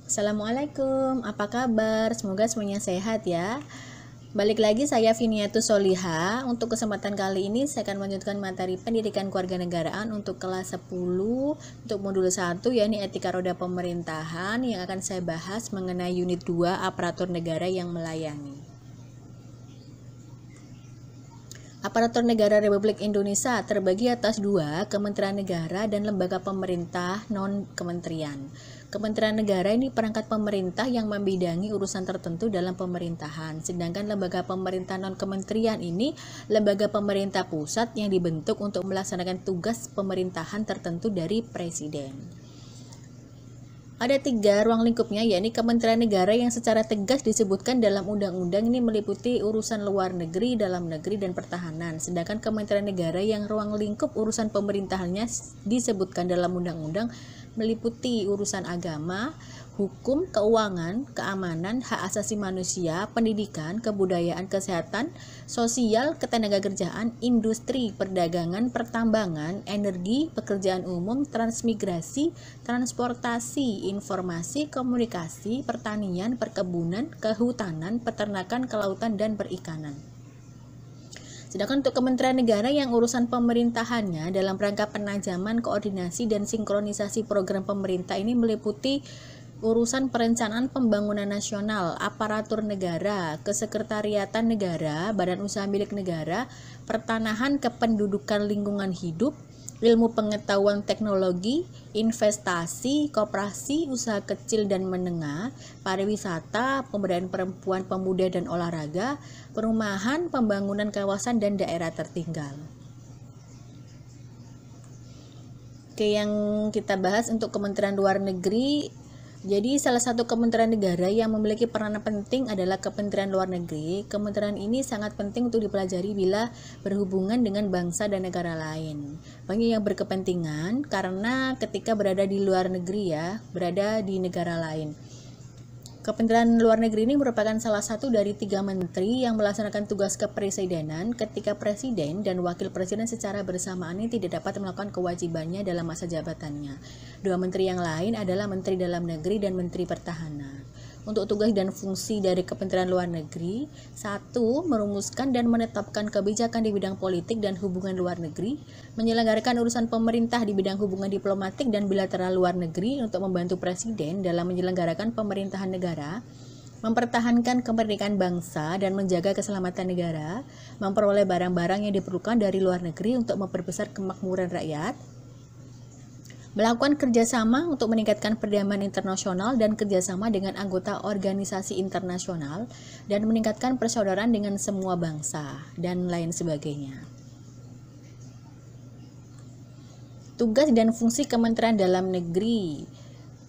Assalamualaikum, apa kabar? Semoga semuanya sehat ya. Balik lagi saya Viniatus Soliha. Untuk kesempatan kali ini saya akan melanjutkan materi pendidikan kewarganegaraan untuk kelas 10 untuk modul 1 yakni etika roda pemerintahan yang akan saya bahas mengenai unit 2 aparatur negara yang melayani. Aparatur negara Republik Indonesia terbagi atas 2 kementerian negara dan lembaga pemerintah non-kementerian. Kementerian negara ini perangkat pemerintah yang membidangi urusan tertentu dalam pemerintahan, sedangkan lembaga pemerintah non-kementerian ini lembaga pemerintah pusat yang dibentuk untuk melaksanakan tugas pemerintahan tertentu dari presiden. Ada 3 ruang lingkupnya, yakni Kementerian Negara yang secara tegas disebutkan dalam undang-undang ini meliputi urusan luar negeri, dalam negeri, dan pertahanan. Sedangkan Kementerian Negara yang ruang lingkup urusan pemerintahannya disebutkan dalam undang-undang meliputi urusan agama, hukum, keuangan, keamanan, hak asasi manusia, pendidikan, kebudayaan, kesehatan, sosial, ketenagakerjaan, industri, perdagangan, pertambangan, energi, pekerjaan umum, transmigrasi, transportasi, informasi, komunikasi, pertanian, perkebunan, kehutanan, peternakan, kelautan, dan perikanan. Sedangkan untuk Kementerian Negara yang urusan pemerintahannya dalam rangka penajaman, koordinasi, dan sinkronisasi program pemerintah ini meliputi urusan perencanaan pembangunan nasional, aparatur negara, kesekretariatan negara, badan usaha milik negara, pertanahan kependudukan lingkungan hidup, ilmu pengetahuan teknologi, investasi, koperasi, usaha kecil dan menengah, pariwisata, pemberdayaan perempuan, pemuda dan olahraga, perumahan, pembangunan kawasan dan daerah tertinggal. Oke, yang kita bahas untuk Kementerian Luar Negeri. Jadi salah satu kementerian negara yang memiliki peranan penting adalah Kementerian Luar Negeri. Kementerian ini sangat penting untuk dipelajari bila berhubungan dengan bangsa dan negara lain. Banyak yang berkepentingan karena ketika berada di luar negeri berada di negara lain. Kementerian Luar Negeri ini merupakan salah satu dari 3 menteri yang melaksanakan tugas kepresidenan ketika presiden dan wakil presiden secara bersamaan ini tidak dapat melakukan kewajibannya dalam masa jabatannya. 2 menteri yang lain adalah Menteri Dalam Negeri dan Menteri Pertahanan. Untuk tugas dan fungsi dari Kementerian Luar Negeri, 1. Merumuskan dan menetapkan kebijakan di bidang politik dan hubungan luar negeri, menyelenggarakan urusan pemerintah di bidang hubungan diplomatik dan bilateral luar negeri untuk membantu Presiden dalam menyelenggarakan pemerintahan negara, mempertahankan kemerdekaan bangsa dan menjaga keselamatan negara, memperoleh barang-barang yang diperlukan dari luar negeri untuk memperbesar kemakmuran rakyat, melakukan kerjasama untuk meningkatkan perdamaian internasional dan kerjasama dengan anggota organisasi internasional, dan meningkatkan persaudaraan dengan semua bangsa, dan lain sebagainya. Tugas dan fungsi Kementerian Dalam Negeri: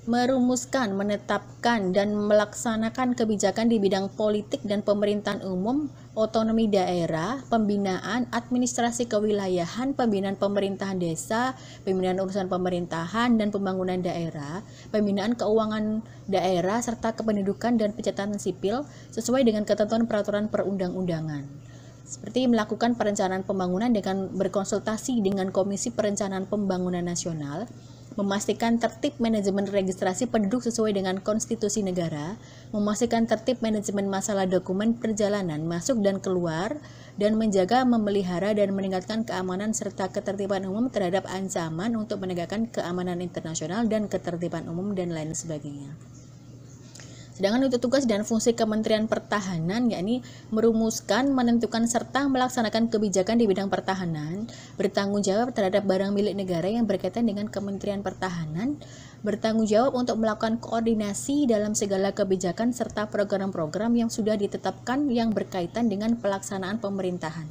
merumuskan, menetapkan, dan melaksanakan kebijakan di bidang politik dan pemerintahan umum, otonomi daerah, pembinaan, administrasi kewilayahan, pembinaan pemerintahan desa, pembinaan urusan pemerintahan dan pembangunan daerah, pembinaan keuangan daerah, serta kependudukan dan pencatatan sipil sesuai dengan ketentuan peraturan perundang-undangan. Seperti melakukan perencanaan pembangunan dengan berkonsultasi dengan Komisi Perencanaan Pembangunan Nasional, memastikan tertib manajemen registrasi penduduk sesuai dengan konstitusi negara, memastikan tertib manajemen masalah dokumen perjalanan masuk dan keluar, dan menjaga, memelihara, dan meningkatkan keamanan serta ketertiban umum terhadap ancaman untuk menegakkan keamanan internasional dan ketertiban umum dan lain sebagainya. Sedangkan untuk tugas dan fungsi Kementerian Pertahanan, yakni merumuskan, menentukan, serta melaksanakan kebijakan di bidang pertahanan, bertanggung jawab terhadap barang milik negara yang berkaitan dengan Kementerian Pertahanan, bertanggung jawab untuk melakukan koordinasi dalam segala kebijakan serta program-program yang sudah ditetapkan yang berkaitan dengan pelaksanaan pemerintahan,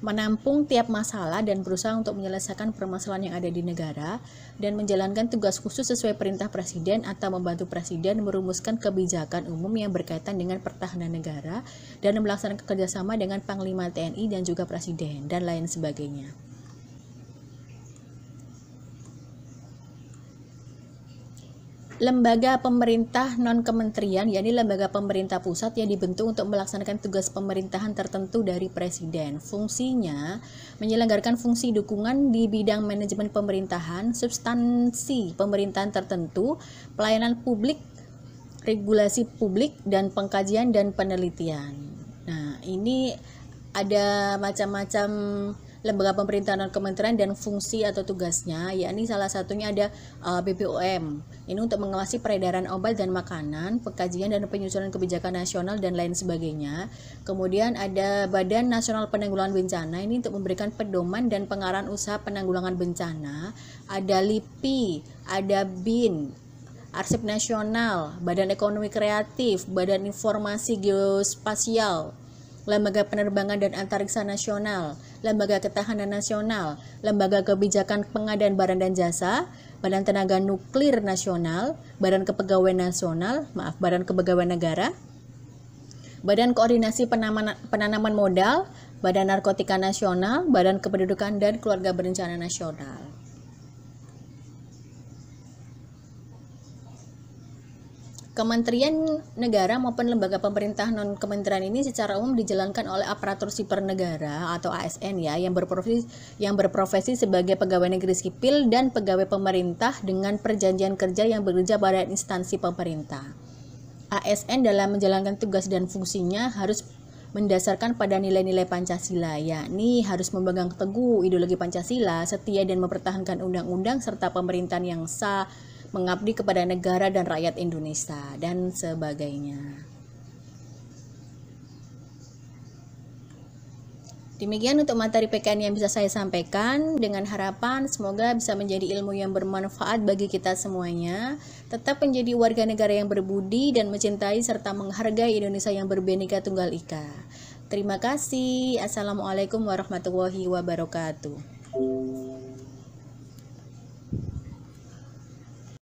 menampung tiap masalah dan berusaha untuk menyelesaikan permasalahan yang ada di negara, dan menjalankan tugas khusus sesuai perintah Presiden atau membantu Presiden merumuskan kebijakan umum yang berkaitan dengan pertahanan negara dan melaksanakan kerjasama dengan Panglima TNI dan juga Presiden, dan lain sebagainya. Lembaga pemerintah non-kementerian, yakni lembaga pemerintah pusat yang dibentuk untuk melaksanakan tugas pemerintahan tertentu dari Presiden. Fungsinya menyelenggarakan fungsi dukungan di bidang manajemen pemerintahan, substansi pemerintahan tertentu, pelayanan publik, regulasi publik, dan pengkajian dan penelitian. Nah, ini ada macam-macam lembaga pemerintahan dan kementerian dan fungsi atau tugasnya, yakni salah satunya ada BPOM. Ini untuk mengawasi peredaran obat dan makanan, pengkajian dan penyusunan kebijakan nasional dan lain sebagainya. Kemudian ada Badan Nasional Penanggulangan Bencana, ini untuk memberikan pedoman dan pengarahan usaha penanggulangan bencana. Ada LIPI, ada BIN, Arsip Nasional, Badan Ekonomi Kreatif, Badan Informasi Geospasial, Lembaga Penerbangan dan Antariksa Nasional, Lembaga Ketahanan Nasional, Lembaga Kebijakan Pengadaan Barang dan Jasa, Badan Tenaga Nuklir Nasional, Badan Kepegawaian Nasional, Badan Kepegawaian Negara, Badan Koordinasi Penanaman Modal, Badan Narkotika Nasional, Badan Kependudukan dan Keluarga Berencana Nasional. Kementerian negara maupun lembaga pemerintah non kementerian ini secara umum dijalankan oleh aparatur sipil negara atau ASN ya, yang berprofesi sebagai pegawai negeri sipil dan pegawai pemerintah dengan perjanjian kerja yang bekerja pada instansi pemerintah. ASN dalam menjalankan tugas dan fungsinya harus mendasarkan pada nilai-nilai Pancasila, yakni harus memegang teguh ideologi Pancasila, setia dan mempertahankan undang-undang serta pemerintahan yang sah, mengabdi kepada negara dan rakyat Indonesia, dan sebagainya. Demikian untuk materi PKN yang bisa saya sampaikan, dengan harapan semoga bisa menjadi ilmu yang bermanfaat bagi kita semuanya. Tetap menjadi warga negara yang berbudi dan mencintai serta menghargai Indonesia yang berbhinneka tunggal ika. Terima kasih. Assalamualaikum warahmatullahi wabarakatuh.